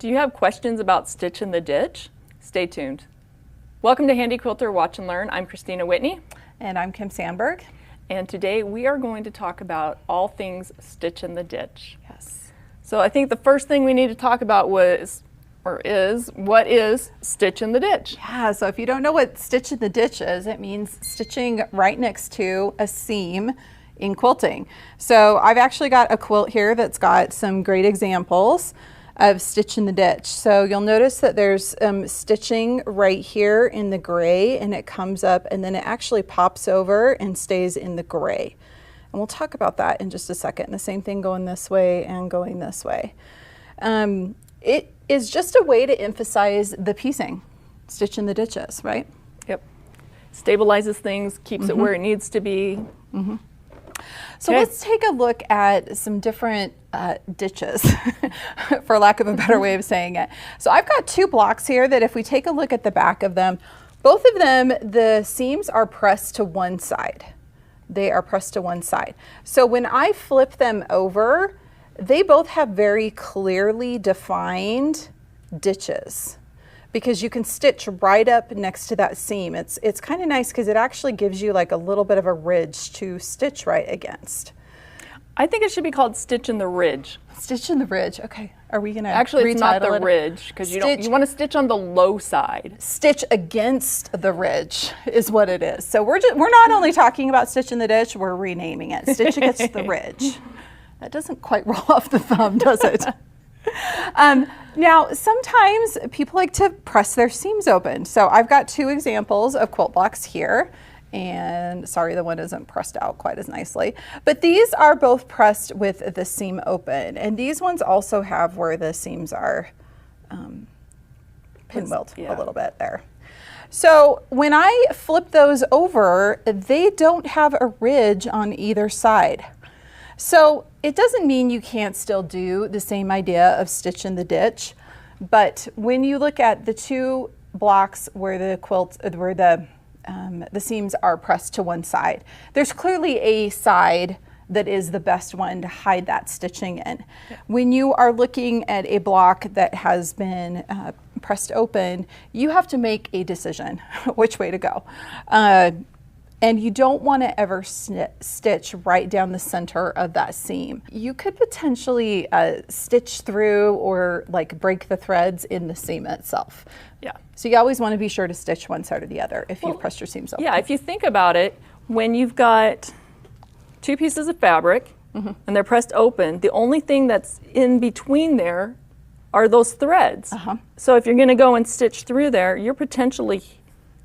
Do you have questions about Stitch in the Ditch? Stay tuned. Welcome to Handy Quilter Watch and Learn. I'm Christina Whitney. And I'm Kim Sandberg. And today we are going to talk about all things Stitch in the Ditch. Yes. So I think the first thing we need to talk about what is Stitch in the Ditch? Yeah, so if you don't know what Stitch in the Ditch is, it means stitching right next to a seam in quilting. So I've actually got a quilt here that's got some great examples of Stitch in the Ditch. So you'll notice that there's stitching right here in the gray, and it comes up and then it actually pops over and stays in the gray. And we'll talk about that in just a second. And the same thing going this way and going this way. It is just a way to emphasize the piecing, Stitch in the Ditches, right? Yep. Stabilizes things, keeps it where it needs to be. So let's take a look at some different ditches, for lack of a better way of saying it. So I've got two blocks here that if we take a look at the back of them, both of them, the seams are pressed to one side. They are pressed to one side. So when I flip them over, they both have very clearly defined ditches, because you can stitch right up next to that seam. It's kind of nice because it actually gives you like a little bit of a ridge to stitch right against. I think it should be called Stitch in the Ridge. Stitch in the Ridge. Okay. Are we going to Actually, it's not the it? ridge, because you want to stitch on the low side. Stitch against the ridge is what it is. So we're not only talking about Stitch in the Ditch, we're renaming it Stitch against the ridge. That doesn't quite roll off the thumb, does it? Now, sometimes people like to press their seams open. So I've got two examples of quilt blocks here. And sorry, the one isn't pressed out quite as nicely. But these are both pressed with the seam open. And these ones also have where the seams are pinwheeled a little bit there. So when I flip those over, they don't have a ridge on either side. So it doesn't mean you can't still do the same idea of Stitch in the Ditch, but when you look at the two blocks where the seams are pressed to one side, there's clearly a side that is the best one to hide that stitching in. Yeah. When you are looking at a block that has been pressed open, you have to make a decision which way to go. And you don't want to ever stitch right down the center of that seam. You could potentially stitch through or like break the threads in the seam itself. Yeah. So you always want to be sure to stitch one side or the other if you've pressed your seams open. Yeah, if you think about it, when you've got two pieces of fabric and they're pressed open, the only thing that's in between there are those threads. So if you're going to go and stitch through there, you're potentially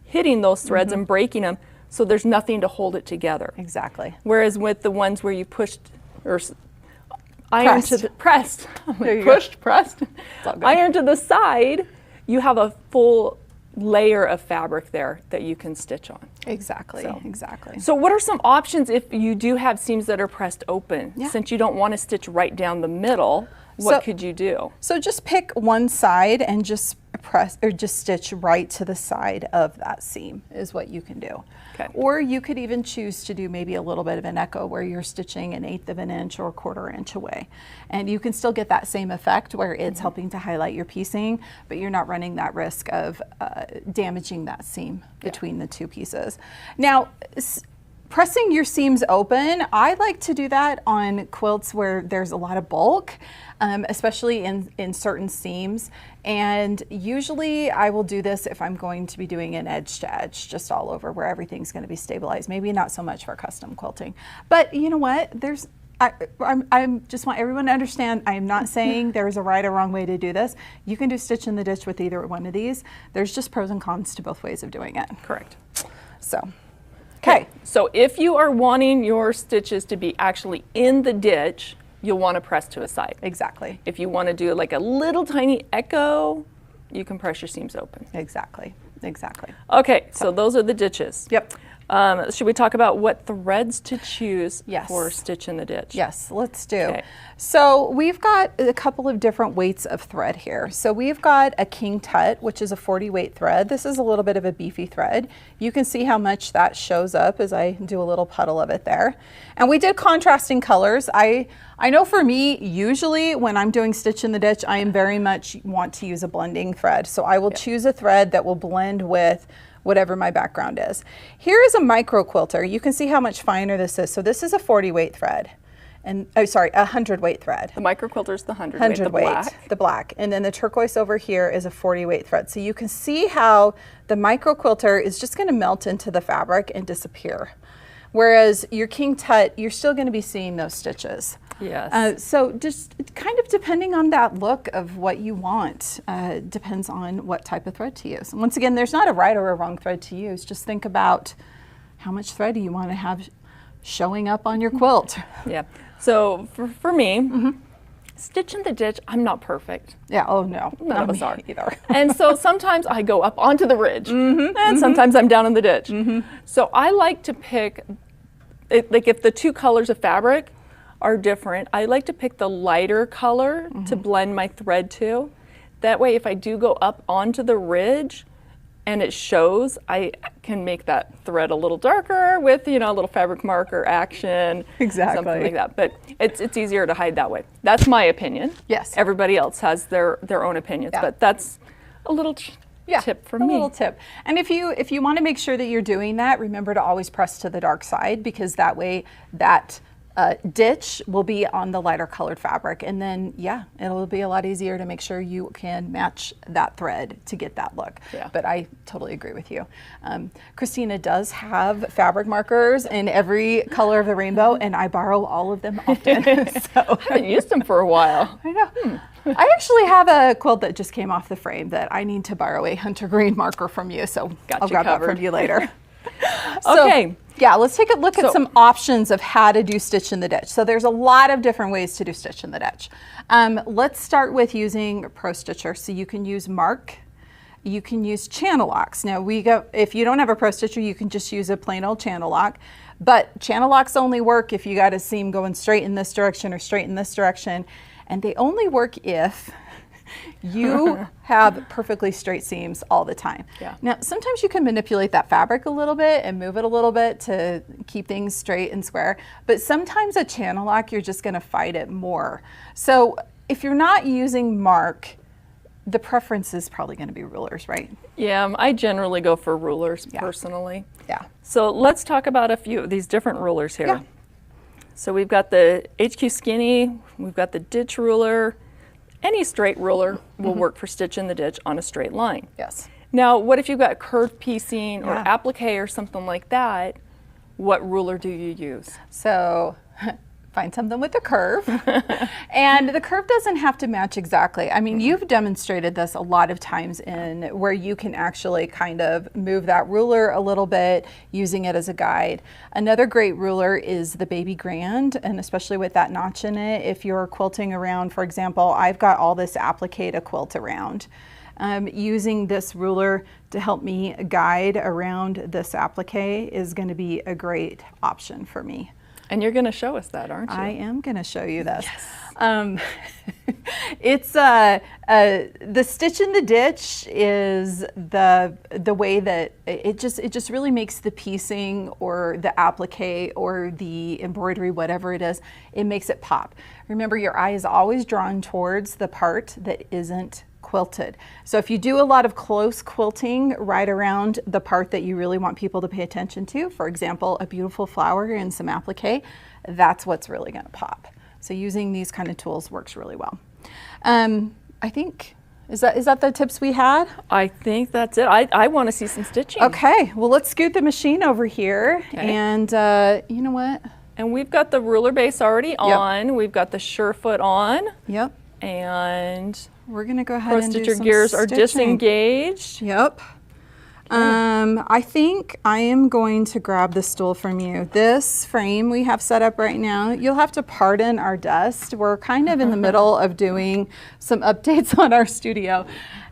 hitting those threads and breaking them. So there's nothing to hold it together. Exactly. Whereas with the ones where you pushed or iron to the side, you have a full layer of fabric there that you can stitch on. Exactly. Exactly. So what are some options if you do have seams that are pressed open? Yeah. Since you don't want to stitch right down the middle, what could you do? So just pick one side and just press or just stitch right to the side of that seam is what you can do. Okay. Or you could even choose to do maybe a little bit of an echo where you're stitching 1/8 of an inch or 1/4 inch away. And you can still get that same effect where it's helping to highlight your piecing, but you're not running that risk of damaging that seam between the two pieces. Now, pressing your seams open, I like to do that on quilts where there's a lot of bulk, especially in certain seams. And usually I will do this if I'm going to be doing an edge to edge just all over where everything's going to be stabilized. Maybe not so much for custom quilting. But you know what? I just want everyone to understand, I am not saying there's a right or wrong way to do this. You can do Stitch in the Ditch with either one of these. There's just pros and cons to both ways of doing it. Correct. So. Okay, so if you are wanting your stitches to be actually in the ditch, you'll want to press to a side. Exactly. If you want to do like a little tiny echo, you can press your seams open. Exactly. Exactly. Okay, so those are the ditches. Yep. Should we talk about what threads to choose Yes. for Stitch in the Ditch? Yes, let's do. Okay. So we've got a couple of different weights of thread here. So we've got a King Tut, which is a 40 weight thread. This is a little bit of a beefy thread. You can see how much that shows up as I do a little puddle of it there. And we did contrasting colors. I I know for me, usually when I'm doing stitch in the ditch, I am very much want to use a blending thread. So I will choose a thread that will blend with whatever my background is. Here is a micro quilter. You can see how much finer this is. So this is a 40 weight thread. And oh, sorry, a 100 weight thread. The micro quilter is the 100 weight, the black. And then the turquoise over here is a 40 weight thread. So you can see how the micro quilter is just going to melt into the fabric and disappear. Whereas your King Tut, you're still going to be seeing those stitches. Yes. So just kind of depending on that look of what you want, depends on what type of thread to use. And once again, there's not a right or a wrong thread to use. Just think about how much thread do you want to have showing up on your quilt. Yeah. So for me, stitch in the ditch, I'm not perfect. Yeah, oh no. None of us are. Either. And so sometimes I go up onto the ridge and sometimes I'm down in the ditch. So I like to pick, like if the two colors of fabric are different, I like to pick the lighter color to blend my thread to. That way if I do go up onto the ridge and it shows, I can make that thread a little darker with, you know, a little fabric marker action. Exactly. Something like that. But it's easier to hide that way. That's my opinion. Yes. Everybody else has their own opinions, but that's a little tip from me. A little tip. And if you want to make sure that you're doing that, remember to always press to the dark side, because that way that ditch will be on the lighter colored fabric, and then it'll be a lot easier to make sure you can match that thread to get that look. But I totally agree with you. Christina does have fabric markers in every color of the rainbow, and I borrow all of them often. So I haven't used them for a while. I know. I actually have a quilt that just came off the frame that I need to borrow a hunter green marker from you, so I'll grab that from you later. Okay. Yeah, let's take a look at some options of how to do stitch in the ditch. So there's a lot of different ways to do stitch in the ditch. Let's start with using Pro Stitcher. So you can use Mark, you can use channel locks. Now if you don't have a Pro Stitcher, you can just use a plain old channel lock. But channel locks only work if you got a seam going straight in this direction or straight in this direction. And they only work if you have perfectly straight seams all the time. Now, sometimes you can manipulate that fabric a little bit and move it a little bit to keep things straight and square, but sometimes a channel lock, you're just gonna fight it more. So if you're not using Mark, the preference is probably gonna be rulers, right? Yeah, I generally go for rulers personally. Yeah. So let's talk about a few of these different rulers here. So we've got the HQ Skinny, we've got the ditch ruler. Any straight ruler will work for stitch in the ditch on a straight line. Yes. Now, what if you've got curved piecing or applique or something like that? What ruler do you use? So find something with a curve. And the curve doesn't have to match exactly. I mean, you've demonstrated this a lot of times in where you can actually kind of move that ruler a little bit using it as a guide. Another great ruler is the Baby Grand, and especially with that notch in it, if you're quilting around, for example, I've got all this applique to quilt around. Using this ruler to help me guide around this applique is going to be a great option for me. And you're going to show us that, aren't you? I am going to show you this. Yes. It's the stitch in the ditch is the way that it just really makes the piecing or the applique or the embroidery, whatever it is, it makes it pop. Remember, your eye is always drawn towards the part that isn't quilted. So if you do a lot of close quilting right around the part that you really want people to pay attention to, for example, a beautiful flower and some applique, that's what's really going to pop. So using these kind of tools works really well. I think, is that the tips we had? I think that's it. I want to see some stitching. Okay, well, let's scoot the machine over here. And you know what? And we've got the ruler base already on. We've got the Surefoot on. Yep. And we're going to go ahead and do some gears stitching. are disengaged. Yep. I think I am going to grab the stool from you. This frame we have set up right now, you'll have to pardon our dust. We're kind of in the middle of doing some updates on our studio,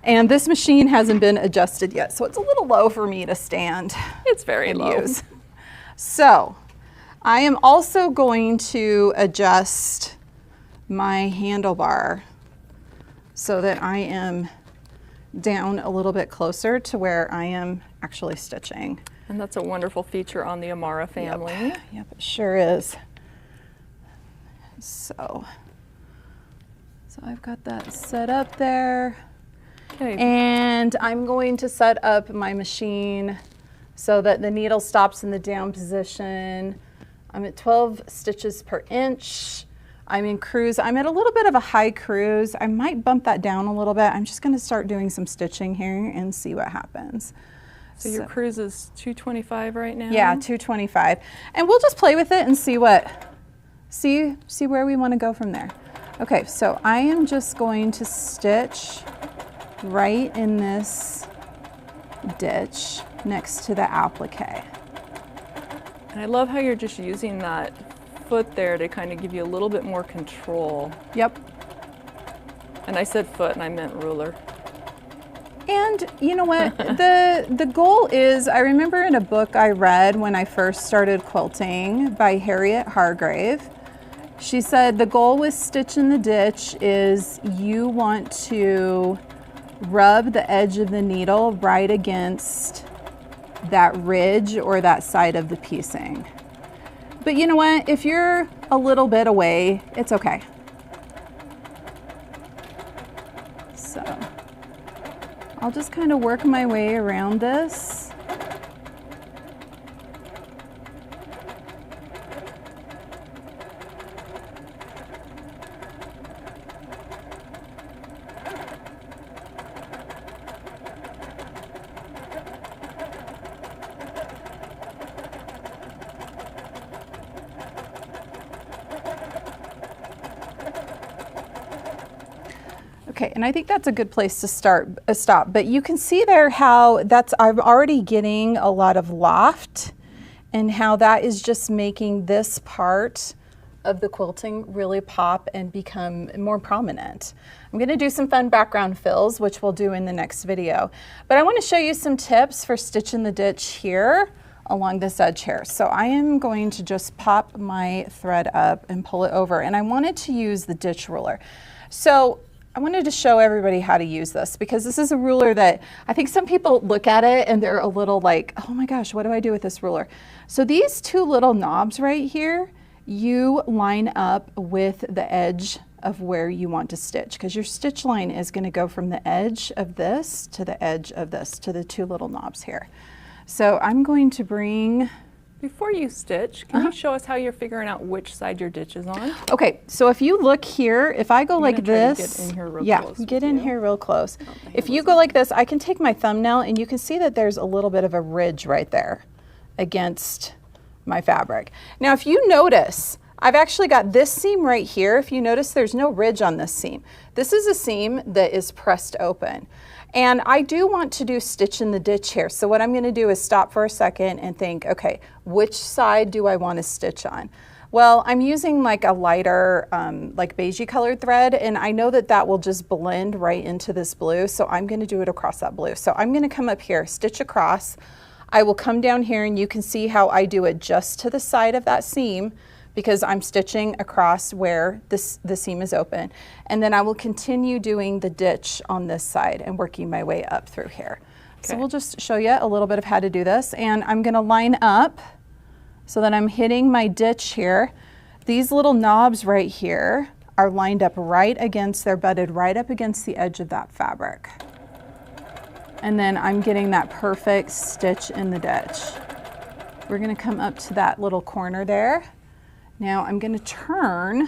and this machine hasn't been adjusted yet, so it's a little low for me to stand. It's very low. Use. So I am also going to adjust my handlebar so that I am down a little bit closer to where I am actually stitching. And that's a wonderful feature on the Amara family. Yep, it sure is. So I've got that set up there. Okay. And I'm going to set up my machine so that the needle stops in the down position. I'm at 12 stitches per inch. I'm in cruise. I'm at a little bit of a high cruise. I might bump that down a little bit. I'm just going to start doing some stitching here and see what happens. So your cruise is 225 right now? Yeah, 225. And we'll just play with it and see where we want to go from there. Okay, so I am just going to stitch right in this ditch next to the applique. And I love how you're just using that foot there to kind of give you a little bit more control. Yep. And I said foot and I meant ruler. And you know what? the goal is, I remember in a book I read when I first started quilting by Harriet Hargrave, she said the goal with Stitch in the Ditch is you want to rub the edge of the needle right against that ridge or that side of the piecing. But you know what? If you're a little bit away, it's okay. So I'll just kind of work my way around this. Okay, and I think that's a good place to stop. But you can see there how I'm already getting a lot of loft and how that is just making this part of the quilting really pop and become more prominent. I'm gonna do some fun background fills, which we'll do in the next video. But I wanna show you some tips for Stitch in the Ditch here along this edge here. So I am going to just pop my thread up and pull it over. And I wanted to use the ditch ruler. So I wanted to show everybody how to use this because this is a ruler that I think some people look at it and they're a little like, oh my gosh, what do I do with this ruler? So these two little knobs right here, you line up with the edge of where you want to stitch because your stitch line is going to go from the edge of this to the edge of this to the two little knobs here. So I'm going to bring... Before you stitch, can you show us how you're figuring out which side your ditch is on? Okay, so if you look here, if I go like this, get in here real close get in here real close. If you go like this, I can take my thumbnail and you can see that there's a little bit of a ridge right there against my fabric. Now, if you notice, I've actually got this seam right here. If you notice, there's no ridge on this seam. This is a seam that is pressed open. And I do want to do Stitch in the Ditch here. So what I'm going to do is stop for a second and think, okay, which side do I want to stitch on? Well, I'm using like a lighter, like beigey colored thread, and I know that that will just blend right into this blue. So I'm going to do it across that blue. So I'm going to come up here, stitch across. I will come down here and you can see how I do it just to the side of that seam, because I'm stitching across where the seam is open. And then I will continue doing the ditch on this side and working my way up through here. Okay. So we'll just show you a little bit of how to do this. And I'm gonna line up so that I'm hitting my ditch here. These little knobs right here are lined up right against, they're butted right up against the edge of that fabric. And then I'm getting that perfect stitch in the ditch. We're gonna come up to that little corner there. Now I'm going to turn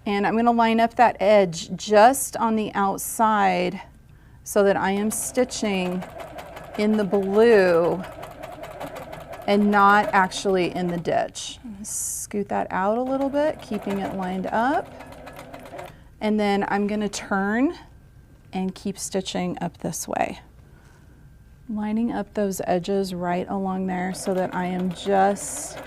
and I'm going to line up that edge just on the outside so that I am stitching in the blue and not actually in the ditch. I'm going to scoot that out a little bit, keeping it lined up. And then I'm going to turn and keep stitching up this way. Lining up those edges right along there so that I am just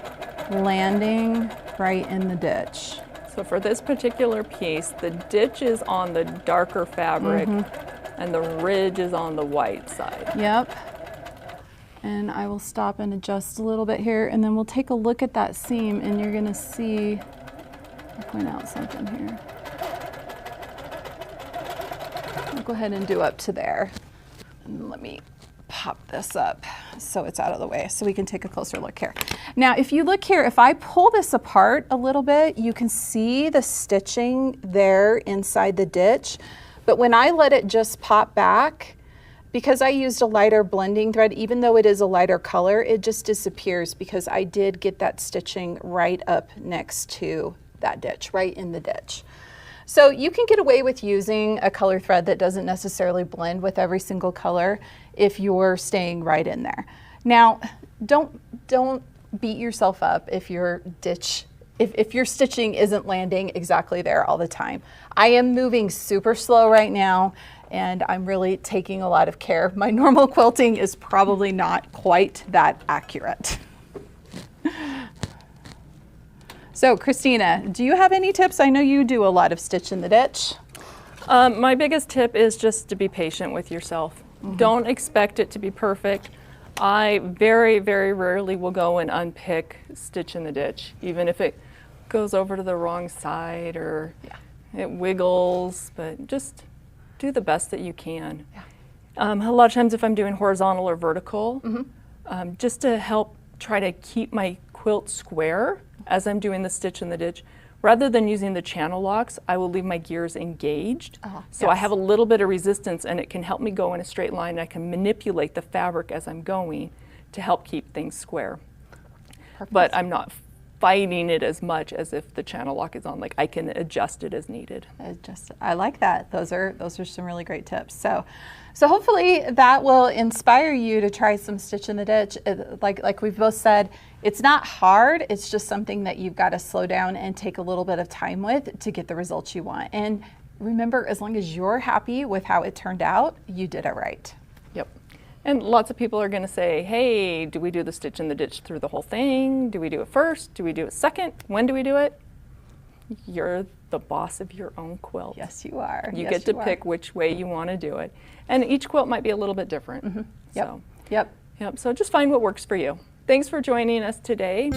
landing right in the ditch. So for this particular piece, the ditch is on the darker fabric and the ridge is on the white side. Yep. And I will stop and adjust a little bit here, and then we'll take a look at that seam and you're gonna see, I'll point out something here. I'll go ahead and do up to there. And let me pop this up so it's out of the way so we can take a closer look here. Now, if you look here, if I pull this apart a little bit, you can see the stitching there inside the ditch. But when I let it just pop back, because I used a lighter blending thread, even though it is a lighter color, it just disappears because I did get that stitching right up next to that ditch, right in the ditch. So you can get away with using a color thread that doesn't necessarily blend with every single color if you're staying right in there. Now, don't beat yourself up if your ditch, if your stitching isn't landing exactly there all the time. I am moving super slow right now, and I'm really taking a lot of care. My normal quilting is probably not quite that accurate. So Christina, do you have any tips? I know you do a lot of stitch in the ditch. My biggest tip is just to be patient with yourself. Don't expect it to be perfect. I very, very rarely will go and unpick stitch in the ditch, even if it goes over to the wrong side or it wiggles, but just do the best that you can. A lot of times if I'm doing horizontal or vertical, just to help try to keep my quilt square as I'm doing the stitch in the ditch, rather than using the channel locks, I will leave my gears engaged. So I have a little bit of resistance and it can help me go in a straight line. I can manipulate the fabric as I'm going to help keep things square. Perfect. But I'm not fighting it as much as if the channel lock is on. Like I can adjust it as needed. I like that. Those are some really great tips. So hopefully that will inspire you to try some stitch in the ditch. Like we've both said, it's not hard. It's just something that you've got to slow down and take a little bit of time with to get the results you want. And remember, as long as you're happy with how it turned out, you did it right. Yep. And lots of people are going to say, hey, do we do the stitch in the ditch through the whole thing? Do we do it first? Do we do it second? When do we do it? You're the boss of your own quilt. Yes, you are. You get to pick which way you want to do it. And each quilt might be a little bit different. Yep. So just find what works for you. Thanks for joining us today.